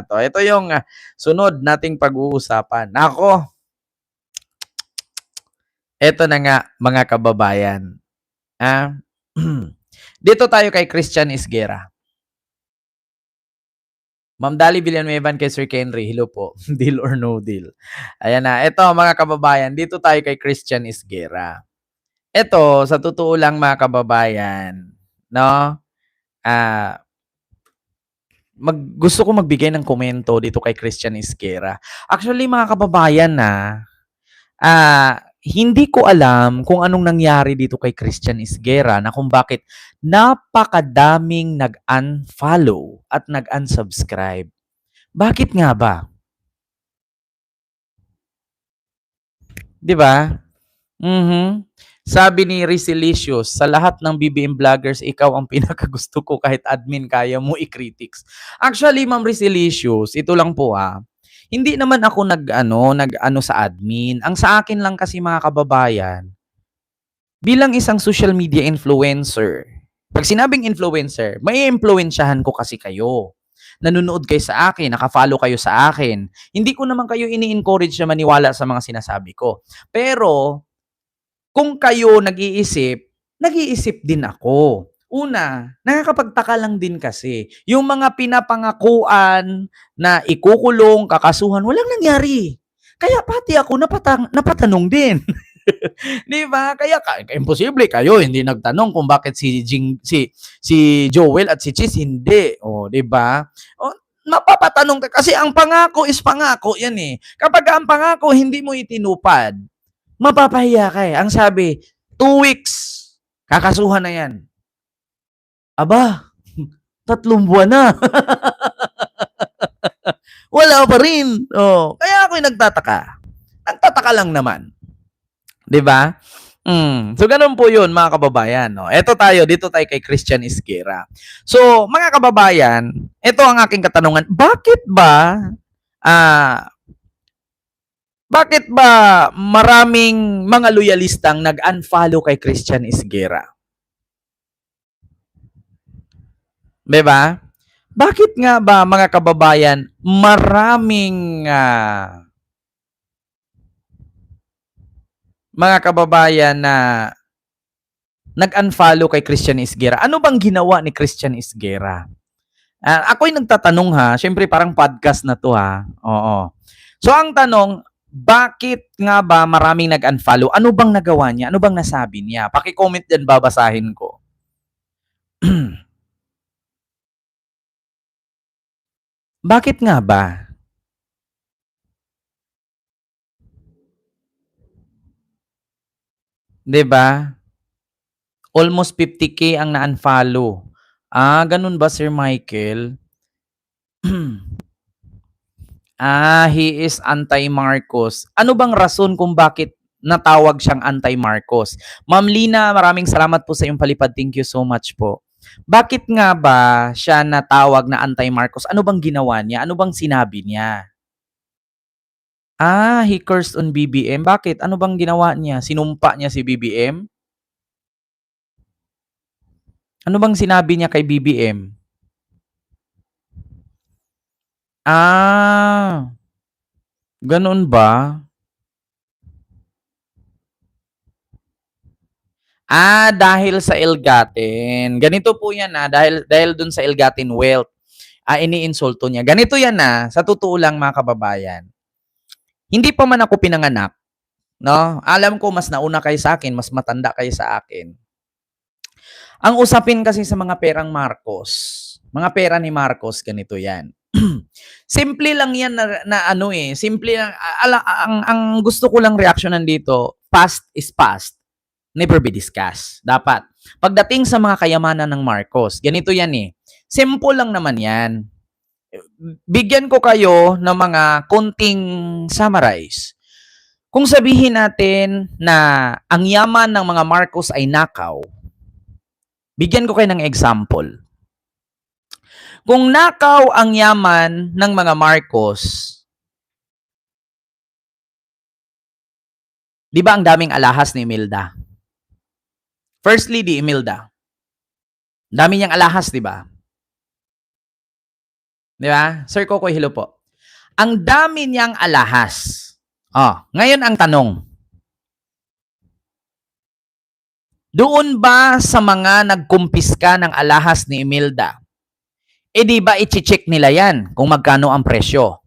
Ito yung sunod nating pag-uusapan. Nako, ito na nga mga kababayan. Ah, dito tayo kay Christian Isguera. Ma'am Dali Villanuevan kay Sir Kenry. Hello po. Deal or no deal. Ayan na. Ito mga kababayan, dito tayo kay Christian Isguera. Ito, sa totoo lang mga kababayan, no? Ah, gusto ko magbigay ng komento dito kay Christian Isguera. Actually mga kababayan hindi ko alam kung anong nangyari dito kay Christian Isguera na kung bakit napakadaming nag-unfollow at nag-unsubscribe. Bakit nga ba? 'Di ba? Mhm. Sabi ni Rizelicious, sa lahat ng BBM vloggers, ikaw ang pinakagusto ko kahit admin kaya mo i-critics. Actually, Ma'am Rizelicious, ito lang po hindi naman ako nag-ano sa admin. Ang sa akin lang kasi mga kababayan, bilang isang social media influencer, pag sinabing influencer, may impluwensyahan ko kasi kayo. Nanonood kayo sa akin, naka-follow kayo sa akin. Hindi ko naman kayo ini-encourage na maniwala sa mga sinasabi ko. Pero, kung kayo nag-iisip din ako. Una, nakakapagtaka lang din kasi, yung mga pinapangakuan na ikukulong, kakasuhan, walang nangyari. Kaya pati ako napatanong din. 'Di ba? Kaya imposible kayo hindi nagtanong kung bakit si Joel at si Chis hindi. Oh, 'di ba? Oh, mapapatanong ka kasi ang pangako is pangako 'yan eh. Kapag ang pangako hindi mo itinupad, mapapahiya ka eh. Ang sabi, 2 weeks, kakasuhan na 'yan. Aba, 3 buwan na. Wala pa rin. Oh, kaya ako nagtataka. Nagtataka lang naman. 'Di ba? So ganun po 'yun mga kababayan, no. Dito tayo kay Christian Isguera. So, mga kababayan, ito ang aking katanungan, ah bakit ba maraming mga loyalistang nag-unfollow kay Christian Isguera? 'Di ba? Bakit nga ba mga kababayan maraming mga kababayan na nag-unfollow kay Christian Isguera? Ano bang ginawa ni Christian Isguera? Ako'y nagtatanong syempre parang podcast na 'to Oo. So ang tanong, bakit nga ba maraming nag-unfollow? Ano bang nagawa niya? Ano bang nasabi niya? Paki-comment diyan, babasahin ko. Bakit nga ba? 'Di ba? Almost 50K ang na-unfollow. Ganun ba Sir Michael? He is anti-Marcos. Ano bang rason kung bakit natawag siyang anti-Marcos? Ma'am Lina, maraming salamat po sa iyong palipad. Thank you so much po. Bakit nga ba siya natawag na anti-Marcos? Ano bang ginawa niya? Ano bang sinabi niya? He cursed on BBM. Bakit? Ano bang ginawa niya? Sinumpa niya si BBM? Ano bang sinabi niya kay BBM? Ganoon ba? Dahil sa ill-gotten. Ganito po 'yan dahil dun sa ill-gotten wealth, iniinsulto niya. Ganito 'yan sa totoo lang mga kababayan. Hindi pa man ako pinanganak, no? Alam ko mas nauna kayo sa akin, mas matanda kayo sa akin. Ang usapin kasi sa mga perang Marcos, mga pera ni Marcos, ganito 'yan. Simple lang 'yan simple lang ang gusto ko lang reaksyonan dito, past is past. Never be discussed. Dapat. Pagdating sa mga kayamanan ng Marcos, ganito 'yan eh. Simple lang naman 'yan. Bigyan ko kayo ng mga konting summarize. Kung sabihin natin na ang yaman ng mga Marcos ay nakaw, bigyan ko kayo ng example. Kung nakaw ang yaman ng mga Marcos, di ba ang daming alahas ni Imelda? First Lady Imelda. Dami niyang alahas, di ba? Di ba? Sir Kokoy, hello po. Ang dami niyang alahas. Ngayon ang tanong, doon ba sa mga nagkumpiska ng alahas ni Imelda, di ba i-check nila yan kung magkano ang presyo?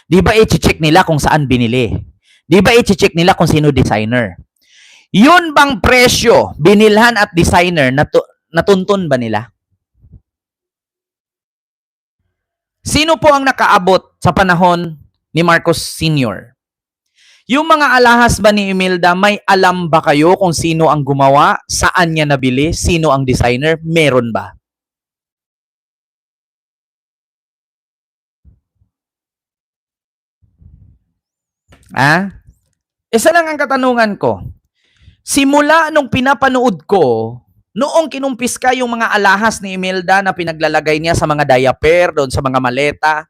Di ba i-check nila kung saan binili? Di ba i-check nila kung sino designer? Yun bang presyo, binilhan at designer, natuntun ba nila? Sino po ang nakaabot sa panahon ni Marcos Sr.? Yung mga alahas ba ni Imelda, may alam ba kayo kung sino ang gumawa, saan niya nabili, sino ang designer? Meron ba? Isa lang ang katanungan ko. Simula nung pinapanood ko, noong kinumpiska yung mga alahas ni Imelda na pinaglalagay niya sa mga diaper, doon sa mga maleta,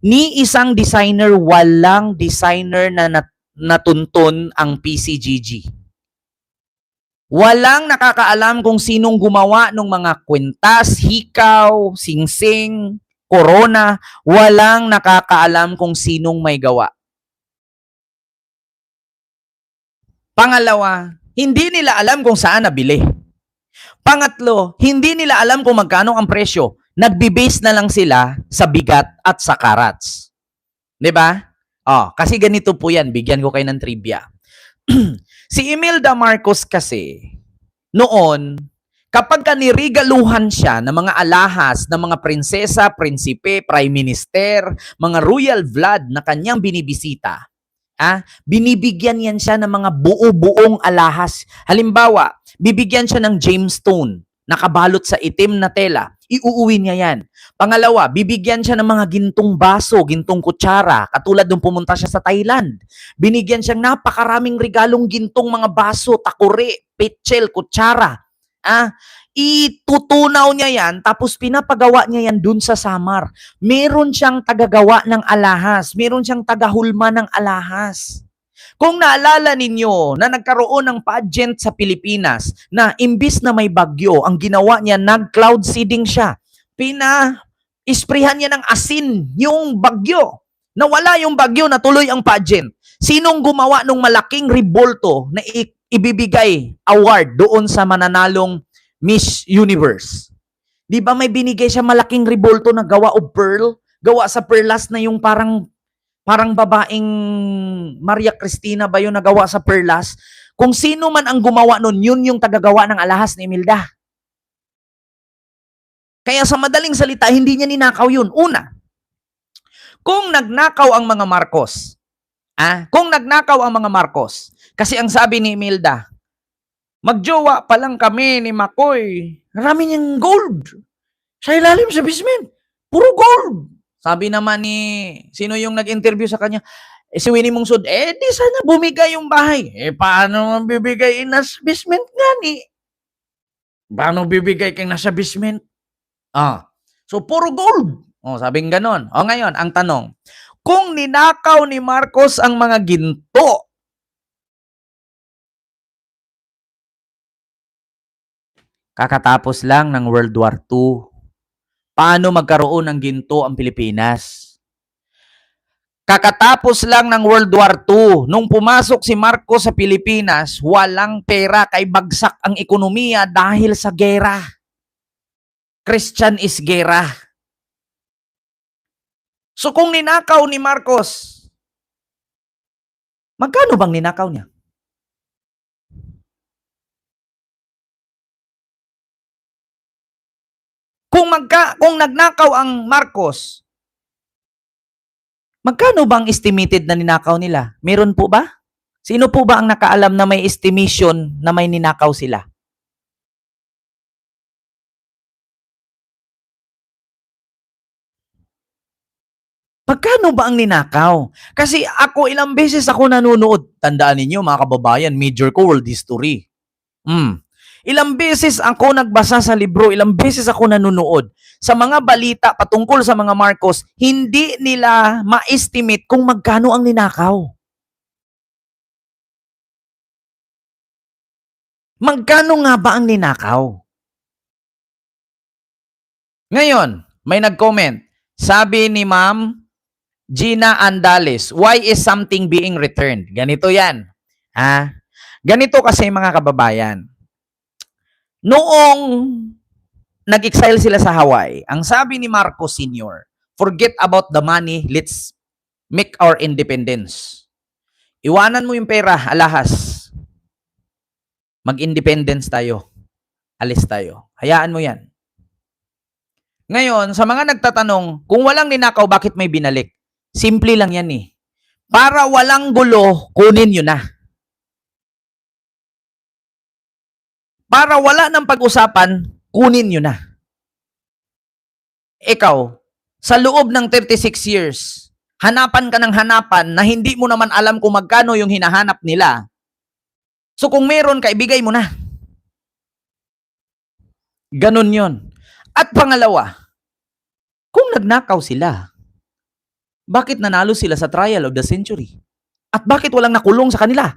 ni isang designer, walang designer na natuntun ang PCGG. Walang nakakaalam kung sinong gumawa ng mga kwintas, hikaw, singsing, corona. Walang nakakaalam kung sinong may gawa. Pangalawa, hindi nila alam kung saan nabili. Pangatlo, hindi nila alam kung magkano ang presyo. Nagbe-base na lang sila sa bigat at sa karats. 'Di ba? Kasi ganito po 'yan, bigyan ko kayo ng trivia. Si Imelda Marcos kasi noon, kapag nirigaluhan siya ng mga alahas ng mga prinsesa, prinsipe, prime minister, mga royal blood na kanyang binibisita, binibigyan yan siya ng mga buo-buong alahas. Halimbawa, bibigyan siya ng gemstone, nakabalot sa itim na tela. Iuuwi niya yan. Pangalawa, bibigyan siya ng mga gintong baso, gintong kutsara, katulad nung pumunta siya sa Thailand. Binigyan siyang napakaraming regalong gintong mga baso, takore, petchel, kutsara. Itutunaw niya yan, tapos pinapagawa niya yan dun sa Samar. Meron siyang tagagawa ng alahas. Meron siyang tagahulma ng alahas. Kung naalala ninyo na nagkaroon ng pageant sa Pilipinas na imbis na may bagyo, ang ginawa niya, nag-cloud seeding siya. Isprihan niya ng asin yung bagyo. Nawala yung bagyo, natuloy ang pageant. Sinong gumawa ng malaking rebolto na ibibigay award doon sa mananalong Miss Universe? Di ba may binigay siya malaking rebolto na gawa o pearl? Gawa sa perlas na yung parang babaeng Maria Cristina ba yun na gawa sa perlas? Kung sino man ang gumawa nun, yun yung tagagawa ng alahas ni Imelda. Kaya sa madaling salita, hindi niya ninakaw yun. Una, kung nagnakaw ang mga Marcos, kasi ang sabi ni Imelda, magjowa pa lang kami ni Makoy, marami niyang gold. Sa ilalim sa basement, puro gold. Sabi naman ni, sino yung nag-interview sa kanya? Si Winnie Mungsod, di sana bumigay yung bahay. Paano bibigay nasa basement nga ni? Paano bibigay kang nasa basement? So, puro gold. Sabing ganon. Ngayon, ang tanong, kung ninakaw ni Marcos ang mga ginto, kakatapos lang ng World War II, paano magkaroon ng ginto ang Pilipinas? Kakatapos lang ng World War II, nung pumasok si Marcos sa Pilipinas, walang pera, kay bagsak ang ekonomiya dahil sa gera. Christian is gera. So kung ninakaw ni Marcos, magkano bang ninakaw niya? Kung nagnakaw ang Marcos, magkano bang estimated na ninakaw nila? Meron po ba? Sino po ba ang nakaalam na may estimation na may ninakaw sila? Magkano ba ang ninakaw? Kasi ako, ilang beses ako nanonood. Tandaan ninyo, mga kababayan, major ko world history. Ilang beses ako nagbasa sa libro, ilang beses ako nanonood. Sa mga balita patungkol sa mga Marcos, hindi nila ma-estimate kung magkano ang ninakaw. Magkano nga ba ang ninakaw? Ngayon, may nag-comment, Sabi ni Ma'am Gina Andales, why is something being returned? Ganito yan. Ganito kasi mga kababayan. Noong nag-exile sila sa Hawaii, ang sabi ni Marcos Sr., forget about the money, let's make our independence. Iwanan mo yung pera, alahas. Mag-independence tayo. Alis tayo. Hayaan mo yan. Ngayon, sa mga nagtatanong, kung walang ninakaw, bakit may binalik? Simple lang yan eh. Para walang gulo, kunin nyo na. Para wala ng pag-usapan, kunin nyo na. Ikaw, sa loob ng 36 years, hanapan ka ng hanapan na hindi mo naman alam kung magkano yung hinahanap nila. So kung meron ka, ibigay mo na. Ganun yon. At pangalawa, kung nagnakaw sila, bakit nanalo sila sa trial of the century? At bakit walang nakulong sa kanila?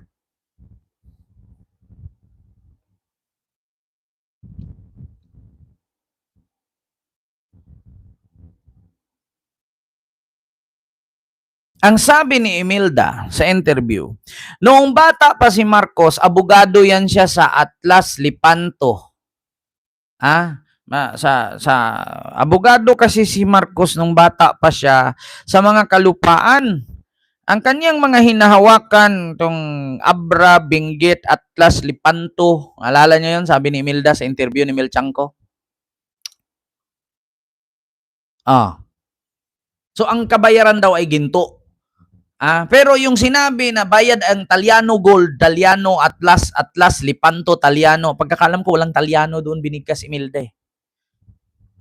Ang sabi ni Imelda sa interview, noong bata pa si Marcos, abogado yan siya sa Atlas Lipanto. Sa abogado kasi si Marcos nung bata pa siya sa mga kalupaan. Ang kanyang mga hinahawakan, tong Abra, Benguet, Atlas, Lipanto. Alala niyo yun? Sabi ni Imelda sa interview ni Mel Chanco. So, ang kabayaran daw ay ginto. Pero yung sinabi na bayad ang Talyano Gold, Talyano Atlas, Atlas, Lipanto, Talyano. Pagkakalam ko, walang Talyano doon, binigkas Imelda eh.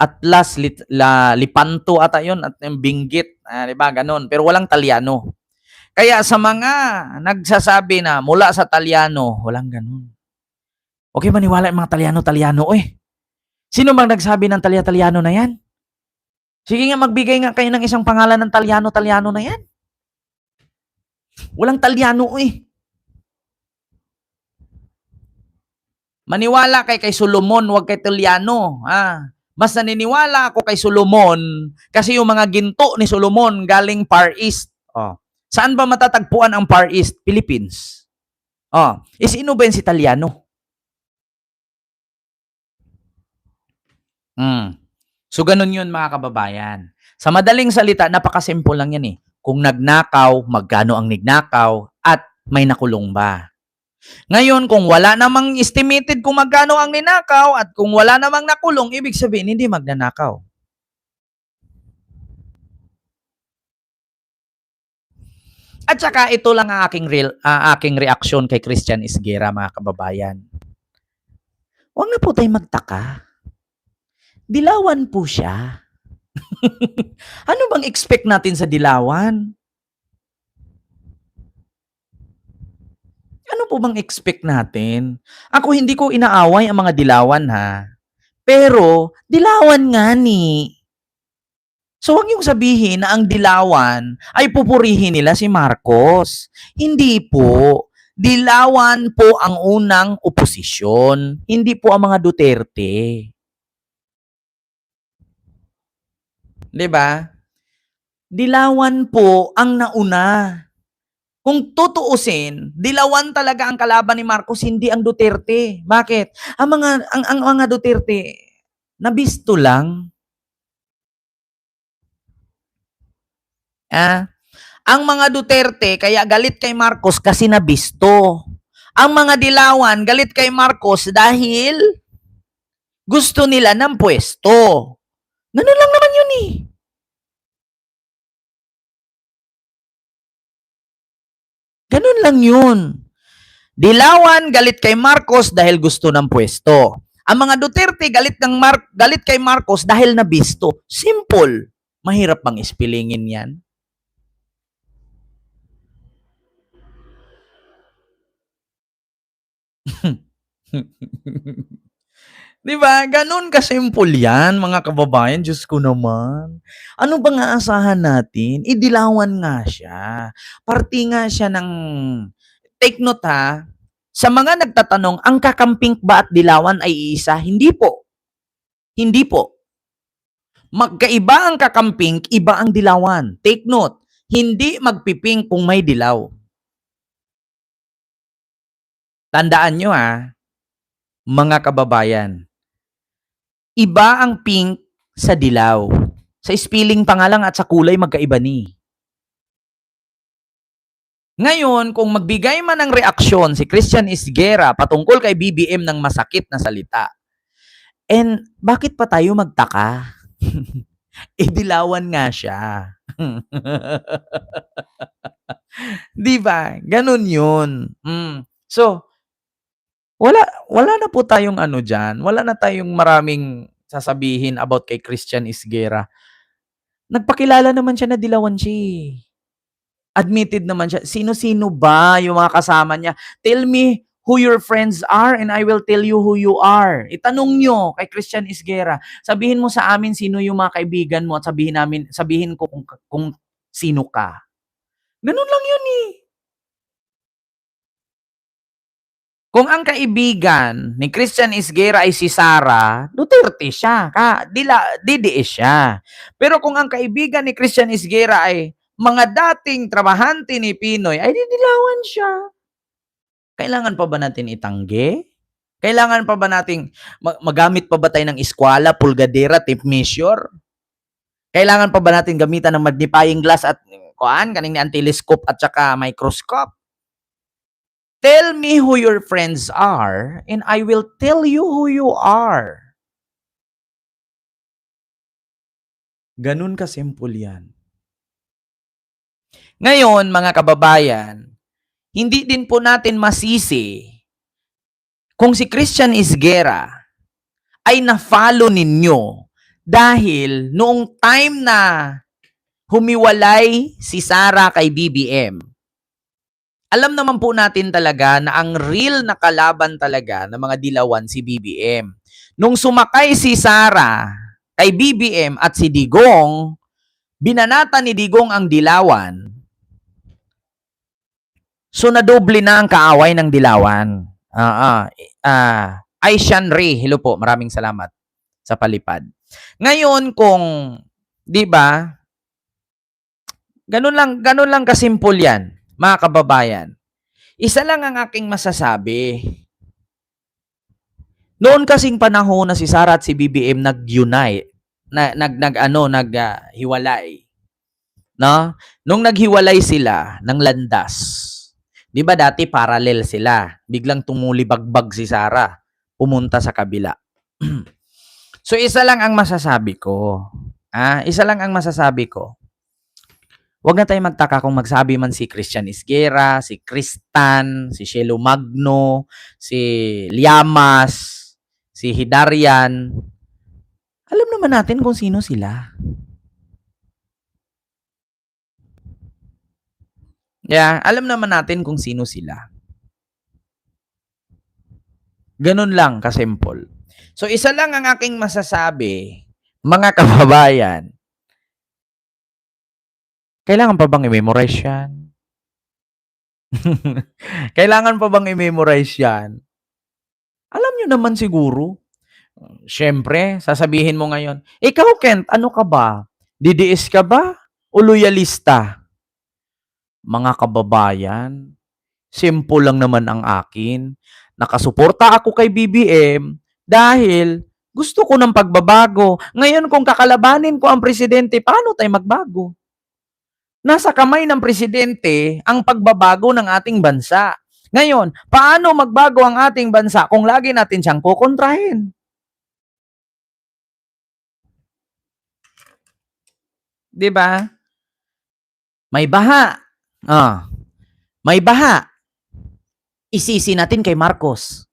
Atlas, Lipanto ata yun, at yung Benguet, diba, ganun. Pero walang Talyano. Kaya sa mga nagsasabi na mula sa Talyano, walang ganun. Okay, maniwala yung mga Talyano eh. Sino bang nagsabi ng Talyano na yan? Sige nga, magbigay nga kayo ng isang pangalan ng Talyano na yan. Walang Talyano eh. Maniwala kay Solomon, wag kay Talyano. Mas naniniwala ako kay Solomon kasi yung mga ginto ni Solomon galing Far East. Saan ba matatagpuan ang Far East? Philippines. Sino ba si Talyano? So, ganun yun mga kababayan. Sa madaling salita, napakasimple lang yan eh. Kung nagnakaw, magkano ang nignakaw, at may nakulong ba? Ngayon, kung wala namang estimated kung magkano ang ninakaw, at kung wala namang nakulong, ibig sabihin, hindi magnanakaw. At saka, ito lang ang aking reaksyon kay Christian Isguera, mga kababayan. Huwag na po tayong magtaka. Dilawan po siya. Ano bang expect natin sa dilawan? Ano po bang expect natin? Ako hindi ko inaaway ang mga dilawan ha. Pero, dilawan nga ni. So, huwag niyong sabihin na ang dilawan ay pupurihin nila si Marcos. Hindi po. Dilawan po ang unang oposisyon. Hindi po ang mga Duterte. Diba? Dilawan po ang nauna. Kung tutuusin, dilawan talaga ang kalaban ni Marcos, hindi ang Duterte. Bakit? Ang mga Duterte, nabisto lang. Ang mga Duterte, kaya galit kay Marcos kasi nabisto. Ang mga dilawan, galit kay Marcos dahil gusto nila ng pwesto. Ganun lang naman yun eh. Ganun lang yun. Dilawan, galit kay Marcos dahil gusto ng pwesto. Ang mga Duterte, galit kay Marcos dahil nabisto. Simple. Mahirap bang ispilingin yan? Diba? Ganun kasimple yan, mga kababayan. Diyos ko naman. Ano bang aasahan natin? Dilawan nga siya. Parti nga siya ng... Take note ha, sa mga nagtatanong, ang kakamping ba at dilawan ay iisa? Hindi po. Hindi po. Magkaiba ang kakamping, iba ang dilawan. Take note, hindi magpipink kung may dilaw. Tandaan nyo mga kababayan. Iba ang pink sa dilaw. Sa spelling pa nga lang at sa kulay magkaiba ni. Ngayon, kung magbigay man ng reaksyon si Christian Isguera patungkol kay BBM ng masakit na salita, and bakit pa tayo magtaka? Dilawan nga siya. Di ba? Ganun yun. So, wala na po tayong ano dyan. Wala na tayong maraming sasabihin about kay Christian Isguera. Nagpakilala naman siya na dilawan siya. Admitted naman siya. Sino-sino ba yung mga kasama niya? Tell me who your friends are and I will tell you who you are. Itanong nyo kay Christian Isguera. Sabihin mo sa amin sino yung mga kaibigan mo at sabihin ko kung sino ka. Ganun lang yun eh. Kung ang kaibigan ni Christian Isguera ay si Sara, Duterte siya. DDS siya. Pero kung ang kaibigan ni Christian Isguera ay mga dating trabahante ni Pinoy, ay didilawan siya. Kailangan pa ba natin itanggi? Kailangan pa ba nating magamit pa ba tayo ng eskwala, pulgadera, tape measure? Kailangan pa ba natin gamitan ng magnifying glass at kaning telescope at saka microscope? Tell me who your friends are and I will tell you who you are. Ganun ka-simple yan. Ngayon, mga kababayan, hindi din po natin masisi kung si Christian Isguera ay na-follow ninyo dahil noong time na humiwalay si Sara kay BBM, alam naman po natin talaga na ang real na kalaban talaga ng mga dilawan si BBM. Nung sumakay si Sara kay BBM at si Digong, binanata ni Digong ang dilawan. So nadoble na ang kaaway ng dilawan. Aishan Ray, hello po, maraming salamat sa palipad. Ngayon kung, 'di ba? Ganun lang kasimple 'yan, mga kababayan. Isa lang ang aking masasabi. Noon kasing panahon na si Sara at si BBM nag-unite, hiwalay. No? Nung naghiwalay sila ng landas, 'di ba dati parallel sila, biglang tumulibagbag si Sara, pumunta sa kabila. So isa lang ang masasabi ko. Isa lang ang masasabi ko. Huwag na tayong magtaka kung magsabi man si Christian Isguera, si Kristan, si Shelo Magno, si Llamas, si Hidarian. Alam naman natin kung sino sila. Alam naman natin kung sino sila. Ganun lang kasimple. So isa lang ang aking masasabi, mga kababayan. Kailangan pa bang i-memorize yan? Kailangan pa bang i-memorize yan? Alam nyo naman siguro. Siyempre, sasabihin mo ngayon, ikaw Kent, ano ka ba? DDS ka ba? O loyalista? Mga kababayan, simple lang naman ang akin. Nakasuporta ako kay BBM dahil gusto ko ng pagbabago. Ngayon kung kakalabanin ko ang presidente, paano tayo magbago? Nasa kamay ng presidente ang pagbabago ng ating bansa. Ngayon, paano magbago ang ating bansa kung lagi natin siyang kukontrahin? Diba? May baha. May baha. Isisi natin kay Marcos.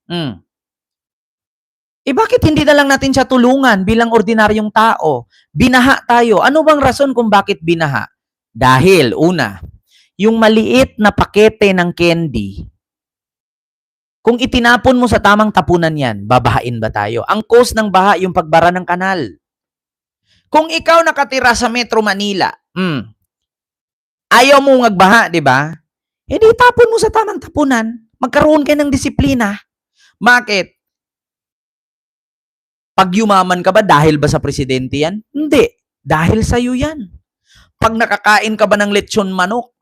Bakit hindi na lang natin siya tulungan bilang ordinaryong tao? Binaha tayo. Ano bang rason kung bakit binaha? Dahil, una, yung maliit na pakete ng candy, kung itinapon mo sa tamang tapunan yan, babahain ba tayo? Ang cause ng baha, yung pagbara ng kanal. Kung ikaw nakatira sa Metro Manila, ayaw mo magbaha, di ba? Di tapon mo sa tamang tapunan. Magkaroon ka ng disiplina. Bakit? Pag yumaman ka ba, dahil ba sa presidente yan? Hindi. Dahil sa'yo yan. Pag nakakain ka ba ng lechon manok,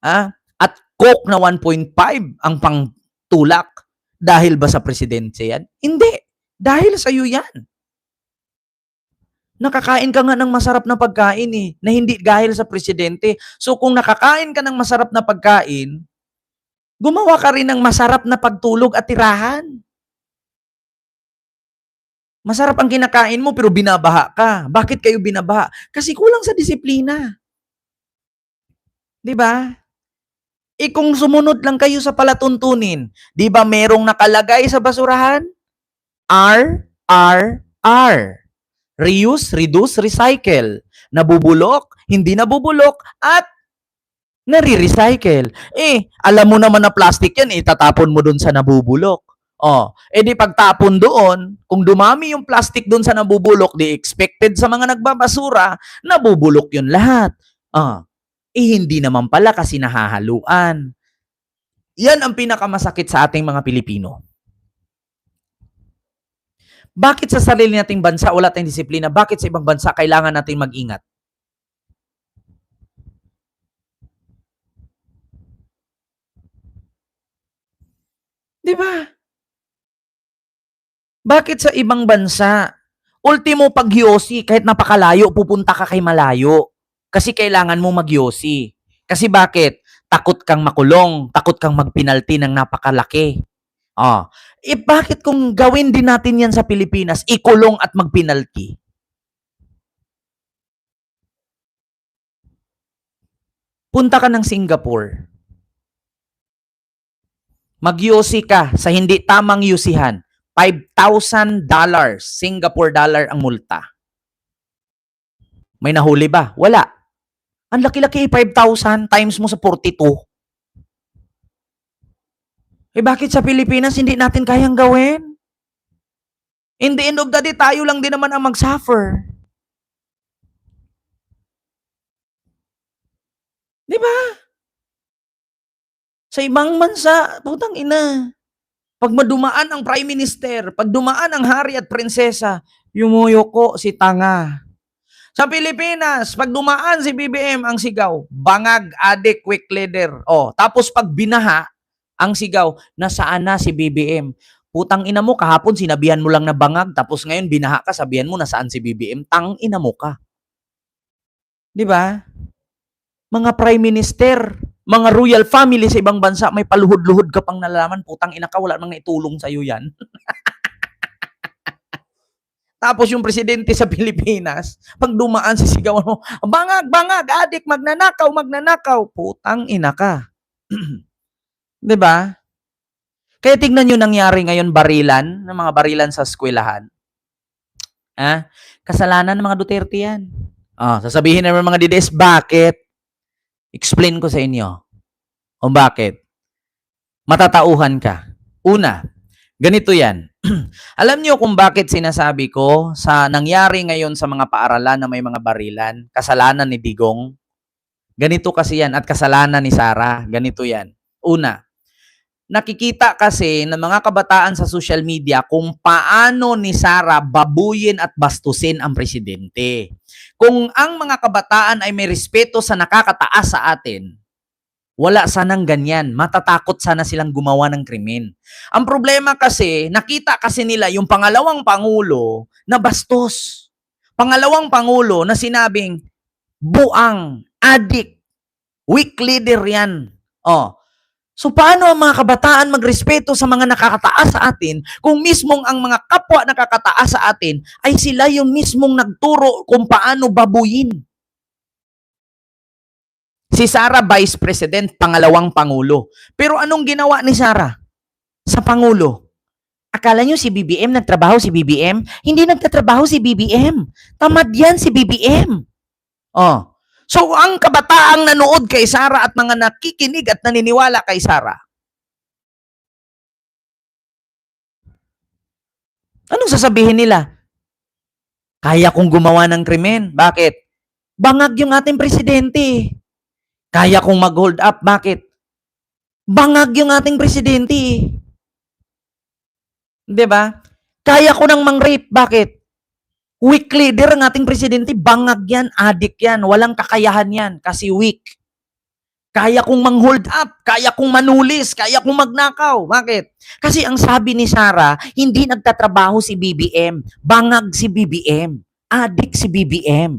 at Coke na 1.5 ang pangtulak, dahil ba sa presidente yan? Hindi. Dahil sa'yo yan. Nakakain ka nga ng masarap na pagkain na hindi dahil sa presidente. So kung nakakain ka ng masarap na pagkain, gumawa ka rin ng masarap na pagtulog at tirahan. Masarap ang kinakain mo pero binabaha ka. Bakit kayo binabaha? Kasi kulang sa disiplina. 'Di ba? Kung sumunod lang kayo sa palatuntunin, 'di ba merong nakalagay sa basurahan? R. Reuse, reduce, recycle. Nabubulok, hindi nabubulok, at nare-recycle. Alam mo naman na plastic yan, itatapon mo dun sa nabubulok. Di pagtapon doon, kung dumami yung plastic doon sa nabubulok, di expected sa mga nagbabasura, nabubulok yun lahat. Hindi naman pala kasi nahahaluan. Yan ang pinakamasakit sa ating mga Pilipino. Bakit sa sarili nating bansa wala tayong disiplina? Bakit sa ibang bansa kailangan nating mag-ingat? Di ba? Bakit sa ibang bansa, ultimo pag-yosi, kahit napakalayo, pupunta ka kay malayo. Kasi kailangan mo mag-yosi. Kasi bakit? Takot kang makulong, takot kang magpinalti ng napakalaki. Bakit kung gawin din natin yan sa Pilipinas, ikulong at magpinalti? Punta ka ng Singapore. Mag-yosi ka sa hindi tamang yusihan. $5,000 Singapore dollar ang multa. May nahuli ba? Wala. Ang laki-laki 5,000 times mo sa 42. Bakit sa Pilipinas hindi natin kayang gawin? In the end of the day, tayo lang din naman ang mag-suffer. Di ba? Sa ibang bansa, putang ina. Pag madumaan ang Prime Minister, pag dumaan ang hari at prinsesa, yumuyuko si tanga. Sa Pilipinas, pag dumaan si BBM, ang sigaw, bangag, adik, quick leader. Tapos pag binaha, ang sigaw, nasaan na si BBM? Putang ina mo, kahapon sinabihan mo lang na bangag, tapos ngayon binaha ka, sabihan mo nasaan si BBM? Tang ina mo ka. Di ba? Mga prime minister, mga royal family sa ibang bansa, may paluhod-luhod ka pang nalalaman, putang ina ka, wala nang naitulong sa'yo yan. Tapos yung presidente sa Pilipinas, pag dumaan sa sigawan mo, bangag, adik, magnanakaw, putang ina ka. 'Di ba? Kaya tignan niyo nangyari ngayon barilan, ng mga barilan sa eskwelahan. Kasalanan ng mga Duterte 'yan. Sasabihin naman mga DDS, bakit? Explain ko sa inyo. Kung bakit? Matatauhan ka. Una, ganito 'yan. Alam niyo kung bakit sinasabi ko sa nangyari ngayon sa mga paaralan na may mga barilan, kasalanan ni Digong? Ganito kasi 'yan, at kasalanan ni Sara. Ganito 'yan. Una, nakikita kasi ng mga kabataan sa social media kung paano ni Sara babuyin at bastusin ang presidente. Kung ang mga kabataan ay may respeto sa nakakataas sa atin, wala sanang ganyan. Matatakot sana silang gumawa ng krimen. Ang problema kasi, nakita kasi nila yung pangalawang pangulo na bastos. Pangalawang pangulo na sinabing, buang, adik, weak leader yan. So paano ang mga kabataan magrespeto sa mga nakakataas sa atin kung mismong ang mga kapwa nakakataas sa atin ay sila yung mismong nagturo kung paano babuyin? Si Sara, Vice President, pangalawang Pangulo. Pero anong ginawa ni Sara sa Pangulo? Akala nyo si BBM nagtrabaho si BBM? Hindi nagtatrabaho si BBM. Tamad yan si BBM. So, ang kabataang nanood kay Sara at mga nakikinig at naniniwala kay Sara, anong sasabihin nila? Kaya kong gumawa ng krimen. Bakit? Bangag yung ating presidente. Kaya kong mag-hold up. Bakit? Bangag yung ating presidente. Diba? Kaya ko nang mang-rape. Bakit? Weak leader ang ating presidente, bangag yan, adik yan, walang kakayahan yan kasi weak. Kaya kong mang-hold up, kaya kong manulis, kaya kong magnakaw. Bakit? Kasi ang sabi ni Sarah, hindi nagtatrabaho si BBM. Bangag si BBM. Adik si BBM.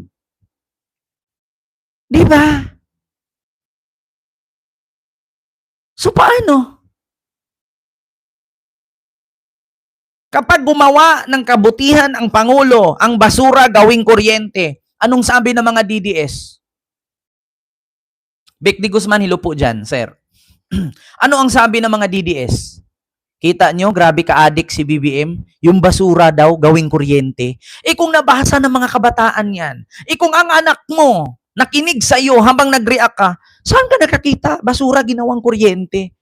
Di ba? So paano? Kapag gumawa ng kabutihan ang Pangulo, ang basura gawing kuryente, anong sabi ng mga DDS? Vic de Guzman, hilo po dyan, sir. Ano ang sabi ng mga DDS? Kita nyo, grabe ka-addict si BBM. Yung basura daw, gawing kuryente. Kung nabasa ng mga kabataan yan, kung ang anak mo, nakinig sa iyo habang nag-react ka, saan ka nakakita? Basura ginawang kuryente.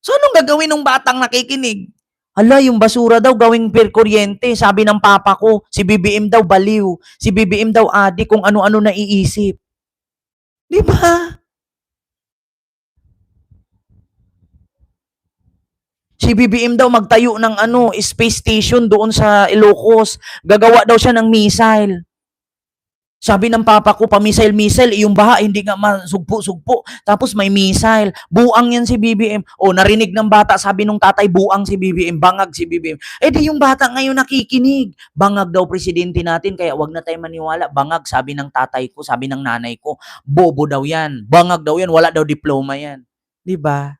So, anong gagawin ng batang nakikinig? Hala, yung basura daw gawing kuryente. Sabi ng papa ko, si BBM daw baliw. Si BBM daw addict kung ano-ano naiisip. Di ba? Si BBM daw magtayo ng space station doon sa Ilocos. Gagawa daw siya ng missile. Sabi ng papa ko, pa-missile-missile, yung baha, hindi nga masugpo-sugpo. Tapos may missile. Buang yan si BBM. O, narinig ng bata, sabi nung tatay, buang si BBM, bangag si BBM. Di yung bata ngayon nakikinig. Bangag daw presidente natin, kaya wag na tayo maniwala. Bangag, sabi ng tatay ko, sabi ng nanay ko. Bobo daw yan. Bangag daw yan, wala daw diploma yan. Diba?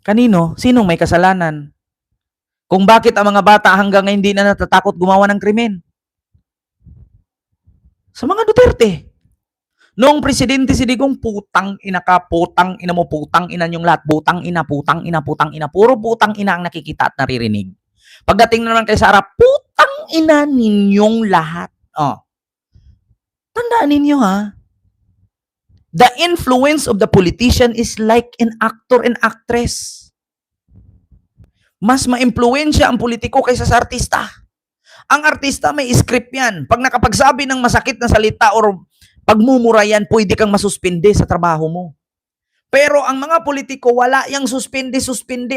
Kanino? Sinong may kasalanan? Kung bakit ang mga bata hanggang ngayon hindi na natatakot gumawa ng krimen? Sa mga Duterte. Noong presidente si Digong, putang ina ka, putang ina mo, putang ina yung lahat, putang ina, putang ina, putang ina. Puro putang ina ang nakikita at naririnig. Pagdating naman kay Sara, putang ina ninyong lahat. Tandaan ninyo ha. The influence of the politician is like an actor and actress. Mas ma-impluwensya ang politiko kaysa sa artista. Ang artista may script yan. Pag nakapagsabi ng masakit na salita or pagmumura yan, pwede kang masuspinde sa trabaho mo. Pero ang mga politiko, wala yang suspinde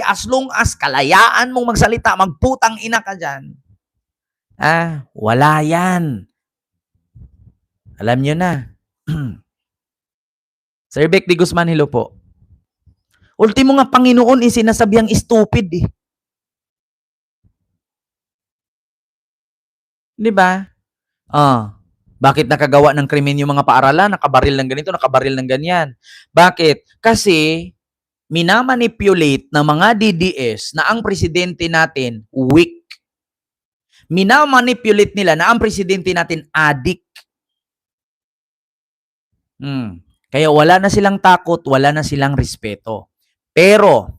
as long as kalayaan mong magsalita, magputang ina ka dyan. Wala yan. Alam nyo na. Sir Vic de Guzman, hello po. Ultimo nga Panginoon sinasabiang stupid eh. Di ba? Bakit nakagawa ng krimen yung mga paaralan? Nakabaril ng ganito, nakabaril ng ganyan. Bakit? Kasi minamanipulate ng mga DDS na ang presidente natin weak. Minamanipulate nila na ang presidente natin addict. Kaya wala na silang takot, wala na silang respeto. Pero,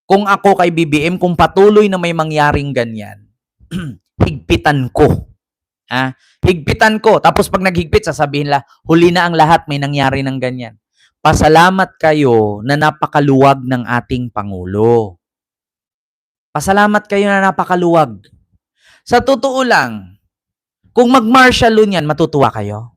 kung ako kay BBM, kung patuloy na may mangyaring ganyan, higpitan ko. Higpitan ko. Tapos pag naghigpit, sasabihin la, huli na ang lahat, may nangyari ng ganyan. Pasalamat kayo na napakaluwag ng ating Pangulo. Pasalamat kayo na napakaluwag. Sa totoo lang, kung mag-martial law niyan, matutuwa kayo?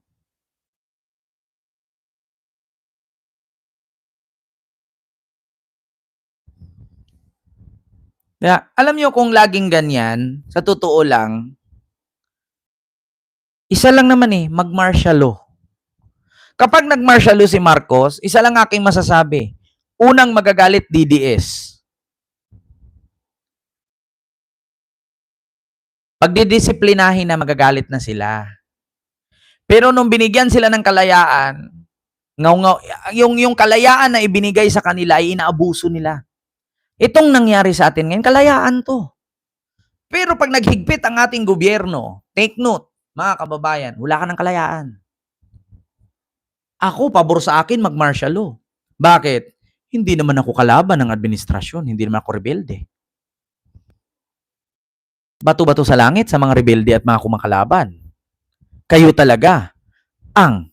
Kaya, alam nyo kung laging ganyan, sa totoo lang, isa lang naman mag-martial law. Kapag nag-martial law si Marcos, isa lang aking masasabi. Unang magagalit DDS. Pag didisiplinahin na, magagalit na sila. Pero nung binigyan sila ng kalayaan, yung kalayaan na ibinigay sa kanila ay inaabuso nila. Itong nangyari sa atin ngayon, kalayaan to. Pero pag naghigpit ang ating gobyerno, take note, mga kababayan, wala ka ng kalayaan. Ako, pabor sa akin mag-martial law. Bakit? Hindi naman ako kalaban ng administrasyon, hindi naman ako rebelde. Bato-bato sa langit sa mga rebelde at mga kumakalaban. Kayo talaga ang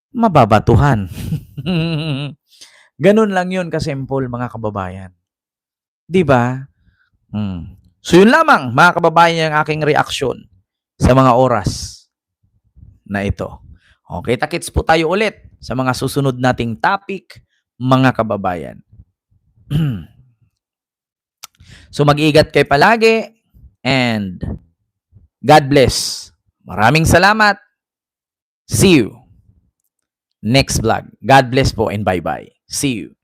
mababatuhan. Ganun lang yun kasimple, mga kababayan. Diba? So yun lamang, mga kababayan, yung aking reaksyon sa mga oras na ito. Okay, takits po tayo ulit sa mga susunod nating topic, mga kababayan. So mag-ingat kayo palagi and God bless. Maraming salamat. See you next vlog. God bless po and bye-bye. See you.